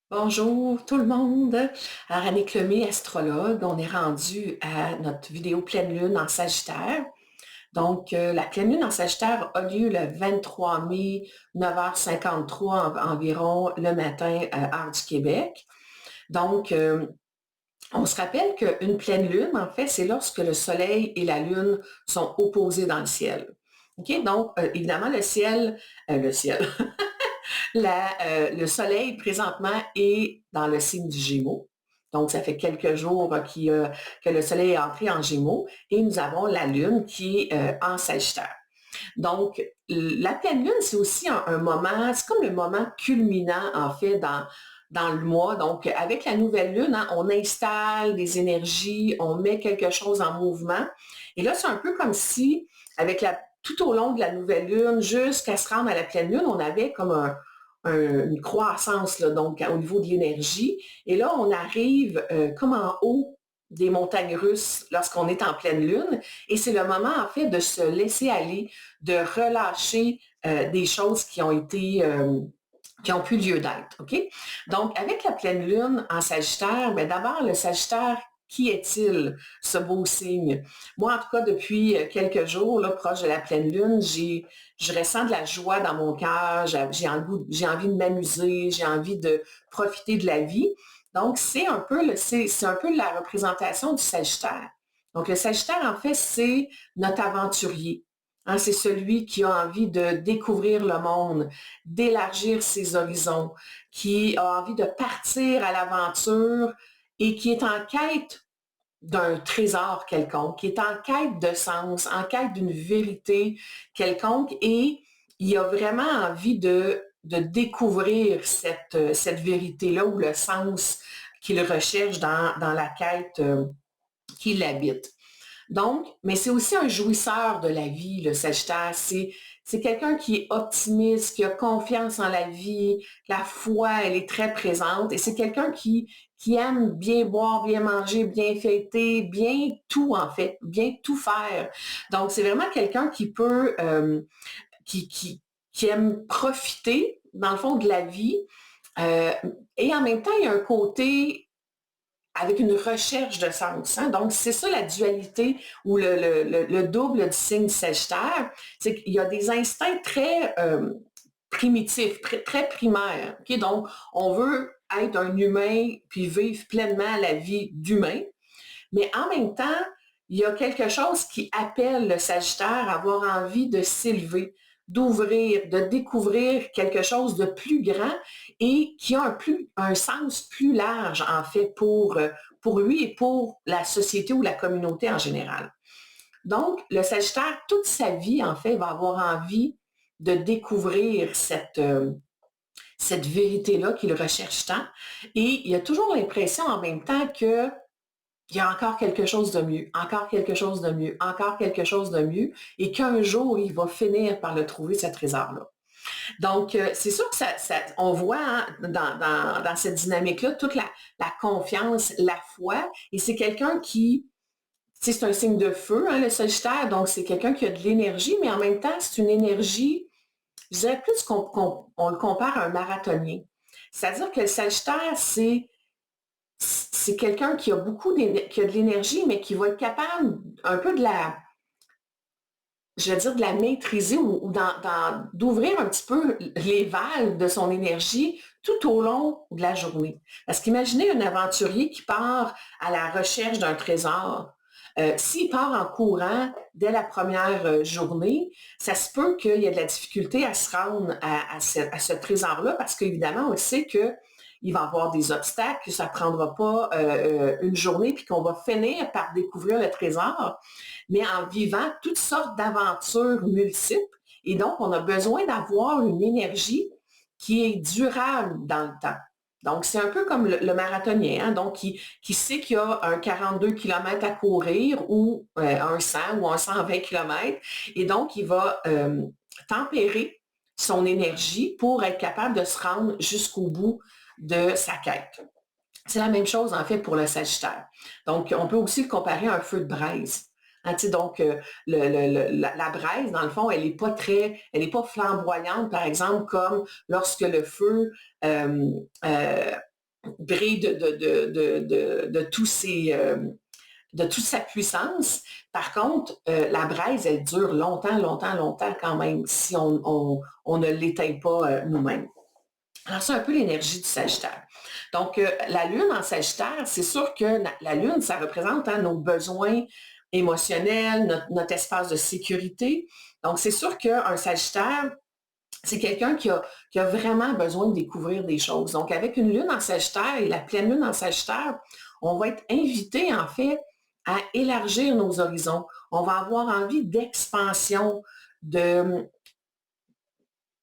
Bonjour tout le monde. Alors, Annick Lemay, astrologue, on est rendu à notre vidéo pleine lune en Sagittaire. Donc, la pleine lune en Sagittaire a lieu le 23 mai, 9h53 environ le matin, heure du Québec. Donc, on se rappelle qu'une pleine lune, en fait, c'est lorsque le soleil et la lune sont opposés dans le ciel. OK? Donc, évidemment, le ciel, le soleil présentement est dans le signe du Gémeaux. Donc, ça fait quelques jours que le soleil est entré en Gémeaux et nous avons la lune qui est en Sagittaire. Donc, la pleine lune, c'est aussi un moment, c'est comme le moment culminant, en fait, dans le mois. Donc, avec la nouvelle lune, hein, on installe des énergies, on met quelque chose en mouvement. Et là, c'est un peu comme si, tout au long de la nouvelle lune, jusqu'à se rendre à la pleine lune, on avait comme une croissance, là, donc au niveau de l'énergie. Et là, on arrive comme en haut des montagnes russes lorsqu'on est en pleine lune. Et c'est le moment, en fait, de se laisser aller, de relâcher des choses qui ont plus lieu d'être. OK? Donc, avec la pleine lune en Sagittaire, bien, d'abord, le Sagittaire, qui est-il, ce beau signe? Moi, en tout cas, depuis quelques jours, là, proche de la pleine lune, je ressens de la joie dans mon cœur, j'ai envie de m'amuser, j'ai envie de profiter de la vie. Donc, c'est un peu la représentation du Sagittaire. Donc, le Sagittaire, en fait, c'est notre aventurier. Hein, c'est celui qui a envie de découvrir le monde, d'élargir ses horizons, qui a envie de partir à l'aventure et qui est en quête d'un trésor quelconque, qui est en quête de sens, en quête d'une vérité quelconque et il a vraiment envie de découvrir cette vérité-là ou le sens qu'il recherche dans la quête qui l'habite. Donc, mais c'est aussi un jouisseur de la vie, le Sagittaire. C'est quelqu'un qui est optimiste, qui a confiance en la vie, la foi, elle est très présente. Et c'est quelqu'un qui aime bien boire, bien manger, bien fêter, bien tout en fait, bien tout faire. Donc, c'est vraiment quelqu'un qui, qui, qui aime profiter, dans le fond, de la vie. Euh, et en même temps, il y a un côté avec une recherche de sens. Hein? Donc, c'est ça la dualité ou le double du signe Sagittaire, c'est qu'il y a des instincts très primitifs, très primaires. Okay? Donc, on veut être un humain puis vivre pleinement la vie d'humain, mais en même temps, il y a quelque chose qui appelle le Sagittaire à avoir envie de s'élever, d'ouvrir, de découvrir quelque chose de plus grand et qui a un sens plus large, en fait, pour lui et pour la société ou la communauté en général. Donc, le Sagittaire, toute sa vie, en fait, va avoir envie de découvrir cette vérité-là qu'il recherche tant. Et il a toujours l'impression en même temps que il y a encore quelque chose de mieux, encore quelque chose de mieux, encore quelque chose de mieux, et qu'un jour, il va finir par le trouver, ce trésor-là. Donc, c'est sûr que on voit hein, dans cette dynamique-là toute la confiance, la foi, et c'est quelqu'un qui, tu sais, c'est un signe de feu, hein, le Sagittaire, donc c'est quelqu'un qui a de l'énergie, mais en même temps, c'est une énergie, je dirais plus qu'on le compare à un marathonien. C'est-à-dire que le Sagittaire, c'est quelqu'un qui a qui a de l'énergie, mais qui va être capable un peu je veux dire, de la maîtriser ou d'ouvrir un petit peu les valves de son énergie tout au long de la journée. Parce qu'imaginez un aventurier qui part à la recherche d'un trésor. S'il part en courant dès la première journée, ça se peut qu'il y ait de la difficulté à se rendre à ce trésor-là parce qu'évidemment, on sait que il va y avoir des obstacles, que ça ne prendra pas une journée, puis qu'on va finir par découvrir le trésor, mais en vivant toutes sortes d'aventures multiples. Et donc, on a besoin d'avoir une énergie qui est durable dans le temps. Donc, c'est un peu comme le marathonien, hein, donc qui sait qu'il y a un 42 km à courir ou un 100 ou un 120 km. Et donc, il va tempérer son énergie pour être capable de se rendre jusqu'au bout de sa quête. C'est la même chose, en fait, pour le Sagittaire. Donc, on peut aussi le comparer à un feu de braise. Hein, donc, la braise, dans le fond, elle est pas flamboyante, par exemple, comme lorsque le feu euh, euh, brille de tous ses, de toute sa puissance. Par contre, la braise, elle dure longtemps, longtemps, longtemps quand même, si on ne l'éteint pas nous-mêmes. Alors, c'est un peu l'énergie du Sagittaire. Donc, la Lune en Sagittaire, c'est sûr que la Lune, ça représente nos besoins émotionnels, notre espace de sécurité. Donc, c'est sûr qu'un Sagittaire, c'est quelqu'un qui a vraiment besoin de découvrir des choses. Donc, avec une Lune en Sagittaire et la pleine Lune en Sagittaire, on va être invité, en fait, à élargir nos horizons. On va avoir envie d'expansion,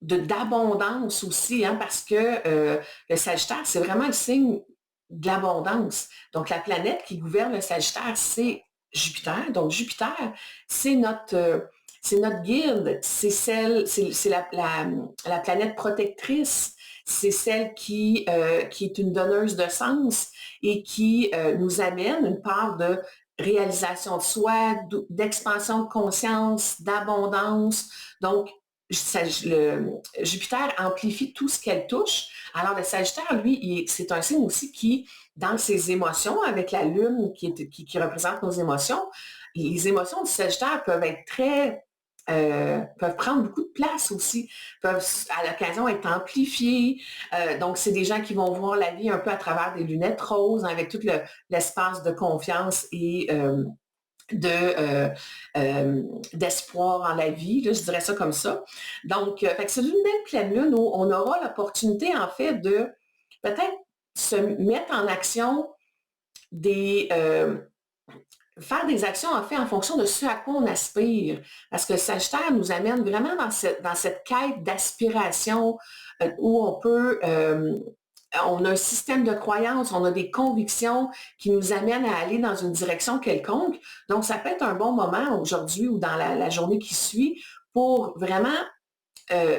d'abondance aussi, hein, parce que le Sagittaire, c'est vraiment le signe de l'abondance. Donc, la planète qui gouverne le Sagittaire, c'est Jupiter. Donc, Jupiter, c'est notre guide, c'est la planète protectrice, c'est celle qui est une donneuse de sens et qui nous amène une part de réalisation de soi, d'expansion de conscience, d'abondance. Donc, Jupiter amplifie tout ce qu'elle touche. Alors, le Sagittaire, lui, c'est un signe aussi qui, dans ses émotions, avec la Lune qui représente nos émotions, les émotions du Sagittaire peuvent être peuvent prendre beaucoup de place aussi, peuvent à l'occasion être amplifiées. Donc, c'est des gens qui vont voir la vie un peu à travers des lunettes roses, avec tout l'espace de confiance et d'espoir en la vie, là, je dirais ça comme ça. Donc, fait que c'est une belle pleine lune où on aura l'opportunité, en fait, de peut-être se mettre en action des, faire des actions, en fait, en fonction de ce à quoi on aspire. Parce que le Sagittaire nous amène vraiment dans cette quête d'aspiration où on a un système de croyances, on a des convictions qui nous amènent à aller dans une direction quelconque. Donc, ça peut être un bon moment aujourd'hui ou dans la journée qui suit pour vraiment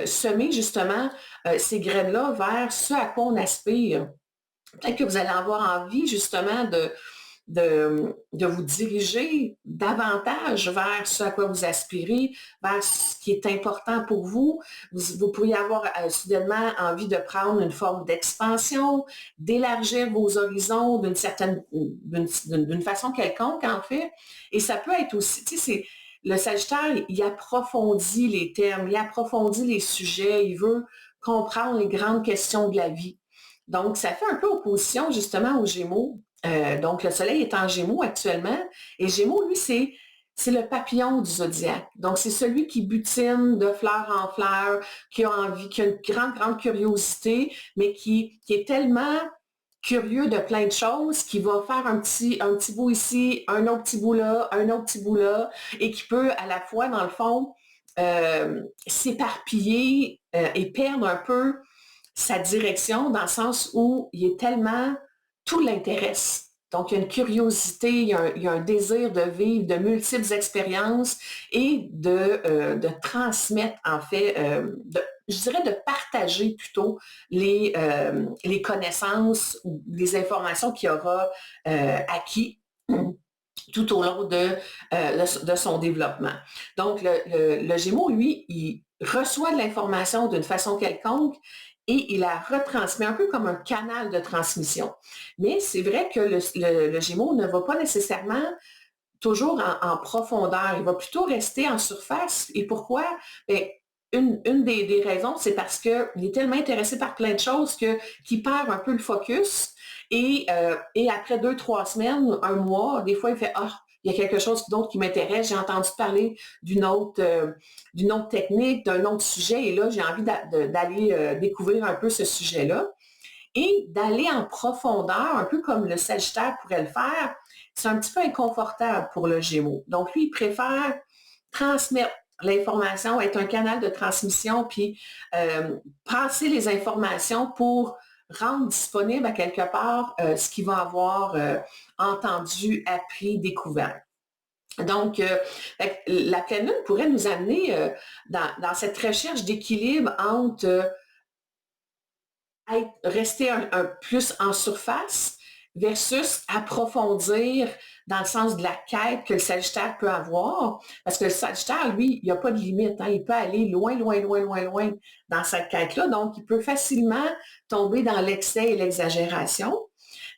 semer justement ces graines-là vers ce à quoi on aspire. Peut-être que vous allez avoir envie justement de vous diriger davantage vers ce à quoi vous aspirez, vers ce qui est important pour vous. Vous pourriez avoir soudainement envie de prendre une forme d'expansion, d'élargir vos horizons d'une façon quelconque, en fait. Et ça peut être aussi, tu sais, le Sagittaire, il approfondit les termes, il approfondit les sujets, il veut comprendre les grandes questions de la vie. Donc, ça fait un peu opposition justement aux Gémeaux. Donc, le Soleil est en Gémeaux actuellement. Et Gémeaux, lui, c'est le papillon du zodiaque. Donc, c'est celui qui butine de fleur en fleur, qui a envie, qui a une grande, grande curiosité, mais qui est tellement curieux de plein de choses, qu'il va faire un petit bout ici, un autre petit bout là, un autre petit bout là, et qui peut à la fois, dans le fond, s'éparpiller et perdre un peu sa direction dans le sens où il est tellement, tout l'intéresse. Donc, il y a une curiosité, il y a un désir de vivre de multiples expériences et de transmettre, en fait, je dirais de partager plutôt les connaissances ou les informations qu'il aura acquis tout au long de son développement. Donc, le Gémeaux, lui, il reçoit de l'information d'une façon quelconque et il la retransmet un peu comme un canal de transmission. Mais c'est vrai que le Gémeaux ne va pas nécessairement toujours en profondeur. Il va plutôt rester en surface. Et pourquoi? Bien, une des raisons, c'est parce qu'il est tellement intéressé par plein de choses qu'il perd un peu le focus. Et après 2, 3 semaines, un mois, des fois, il fait «Ah, il y a quelque chose d'autre qui m'intéresse, j'ai entendu parler d'une autre technique, d'un autre sujet, et là, j'ai envie d'aller découvrir un peu ce sujet-là. Et d'aller en profondeur, un peu comme le Sagittaire pourrait le faire, c'est un petit peu inconfortable pour le Gémeaux. Donc, lui, il préfère transmettre l'information, être un canal de transmission, puis passer les informations pour rendre disponible à quelque part ce qu'il va avoir entendu, appris, découvert. Donc, la pleine lune pourrait nous amener dans cette recherche d'équilibre entre rester un plus en surface versus approfondir dans le sens de la quête que le Sagittaire peut avoir, parce que le Sagittaire, lui, il n'y a pas de limite, hein, il peut aller loin, loin, loin, loin, loin dans cette quête-là, donc il peut facilement tomber dans l'excès et l'exagération.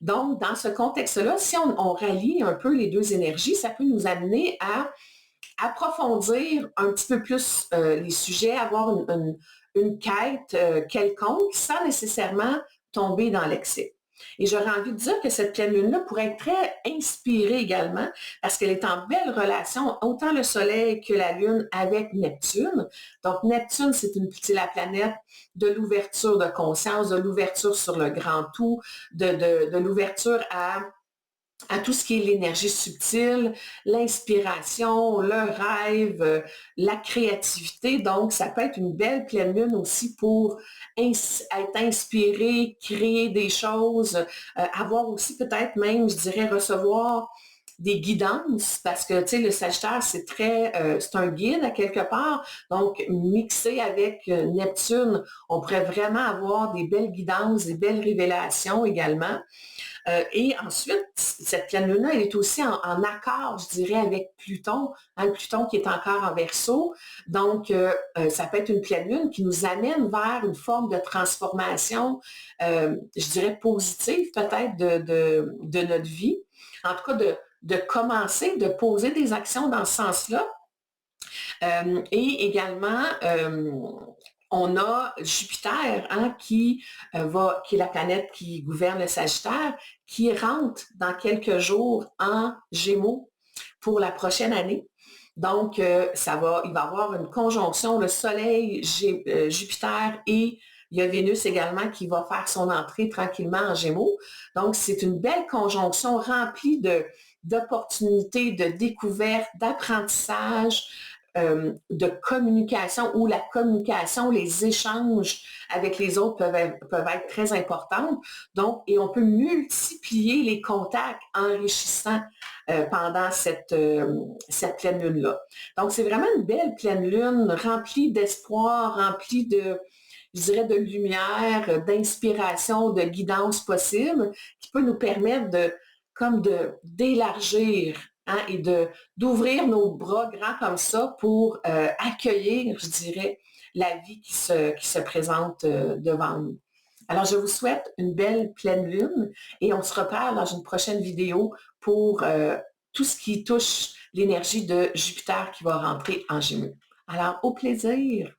Donc, dans ce contexte-là, si on rallie un peu les deux énergies, ça peut nous amener à approfondir un petit peu plus les sujets, avoir une quête quelconque sans nécessairement tomber dans l'excès. Et j'aurais envie de dire que cette pleine lune-là pourrait être très inspirée également parce qu'elle est en belle relation, autant le Soleil que la Lune avec Neptune. Donc, Neptune, c'est la planète de l'ouverture de conscience, de l'ouverture sur le grand tout, de l'ouverture à tout ce qui est l'énergie subtile, l'inspiration, le rêve, la créativité. Donc, ça peut être une belle pleine lune aussi pour être inspiré, créer des choses, avoir aussi peut-être même, je dirais, recevoir des guidances parce que, tu sais, le Sagittaire, c'est un guide à quelque part. Donc, mixé avec Neptune, on pourrait vraiment avoir des belles guidances, des belles révélations également. Et ensuite, cette pleine lune-là, elle est aussi en accord, je dirais, avec Pluton, hein, Pluton qui est encore en Verseau. Donc, ça peut être une pleine lune qui nous amène vers une forme de transformation, je dirais, positive peut-être de notre vie. En tout cas, de commencer, de poser des actions dans ce sens-là. Et également, on a Jupiter, hein, qui est la planète qui gouverne le Sagittaire, qui rentre dans quelques jours en Gémeaux pour la prochaine année. Donc, il va y avoir une conjonction, le Soleil, Jupiter et il y a Vénus également qui va faire son entrée tranquillement en Gémeaux. Donc, c'est une belle conjonction remplie d'opportunités, de découvertes, d'apprentissage, de communication où la communication, les échanges avec les autres peuvent être très importantes. Donc, et on peut multiplier les contacts enrichissants pendant cette pleine lune-là. Donc, c'est vraiment une belle pleine lune remplie d'espoir, remplie je dirais, de lumière, d'inspiration, de guidance possible, qui peut nous permettre d'élargir, hein, et d'ouvrir nos bras grands comme ça pour accueillir, je dirais, la vie qui se présente devant nous. Alors, je vous souhaite une belle pleine lune et on se reparle dans une prochaine vidéo pour tout ce qui touche l'énergie de Jupiter qui va rentrer en Gémeaux. Alors, au plaisir!